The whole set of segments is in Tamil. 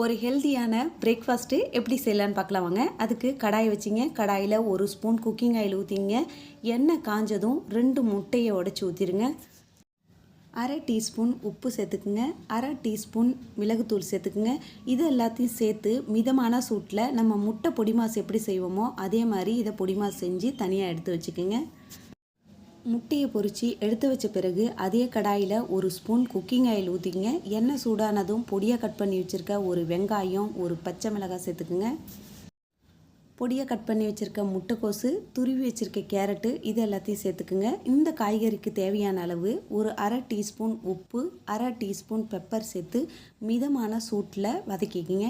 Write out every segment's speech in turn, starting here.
ஒரு ஹெல்தியான பிரேக்ஃபாஸ்ட்டு எப்படி செய்யலான்னு பார்க்கலாம் வாங்க. அதுக்கு கடாய் வச்சிங்க. கடாயில் 1 ஸ்பூன் குக்கிங் ஆயில் ஊற்றிங்க. எண்ணெய் காஞ்சதும் 2 முட்டையை உடச்சி ஊற்றிடுங்க. அரை டீஸ்பூன் உப்பு சேர்த்துக்குங்க. அரை டீஸ்பூன் மிளகுத்தூள் சேர்த்துக்குங்க. இது எல்லாத்தையும் சேர்த்து மிதமான சூட்டில் நம்ம முட்டை பொடி மாஸ் எப்படி செய்வோமோ அதே மாதிரி இதை பொடி மாஸ் செஞ்சு தனியாக எடுத்து வச்சுக்கோங்க. முட்டையை பொரித்து எடுத்து வச்ச பிறகு அதே கடாயில் 1 ஸ்பூன் குக்கிங் ஆயில் ஊற்றிங்க. எண்ணெய் சூடானதும் பொடியாக கட் பண்ணி வச்சுருக்க ஒரு வெங்காயம், ஒரு பச்சை மிளகாய் சேர்த்துக்குங்க. பொடியாக கட் பண்ணி வச்சுருக்க முட்டைக்கோசு, துருவி வச்சுருக்க கேரட்டு இது எல்லாத்தையும் சேர்த்துக்குங்க. இந்த காய்கறிக்கு தேவையான அளவு ஒரு அரை டீஸ்பூன் உப்பு, அரை டீஸ்பூன் பெப்பர் சேர்த்து மிதமான சூட்டில் வதக்கிக்கிங்க.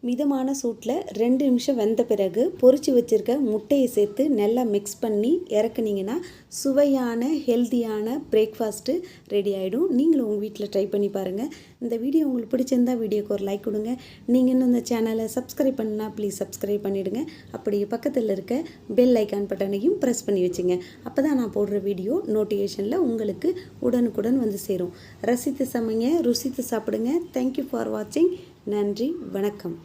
மிதமான சூட்டில் 2 நிமிஷம் வெந்த பிறகு பொரிச்சு வச்சுருக்க முட்டையை சேர்த்து நல்லா மிக்ஸ் பண்ணி இறக்குனீங்கன்னா சுவையான ஹெல்த்தியான பிரேக்ஃபாஸ்ட்டு ரெடி ஆகிடும். நீங்களும் உங்கள் வீட்டில் ட்ரை பண்ணி பாருங்கள். இந்த வீடியோ உங்களுக்கு பிடிச்சிருந்தால் வீடியோக்கு ஒரு லைக் கொடுங்க. நீங்கள் இன்னும் இந்த சேனலை சப்ஸ்கிரைப் பண்ணா ப்ளீஸ் சப்ஸ்கிரைப் பண்ணிவிடுங்க. அப்படியே பக்கத்தில் இருக்க பெல் ஐக்கான் பட்டனையும் ப்ரெஸ் பண்ணி வச்சுங்க. அப்போ தான் நான் போடுற வீடியோ நோட்டிஃபிகேஷனில் உங்களுக்கு உடனுக்குடன் வந்து சேரும். ரசித்து சமைங்க, ருசித்து சாப்பிடுங்க. தேங்க்யூ ஃபார் வாட்சிங். நன்றி, வணக்கம்.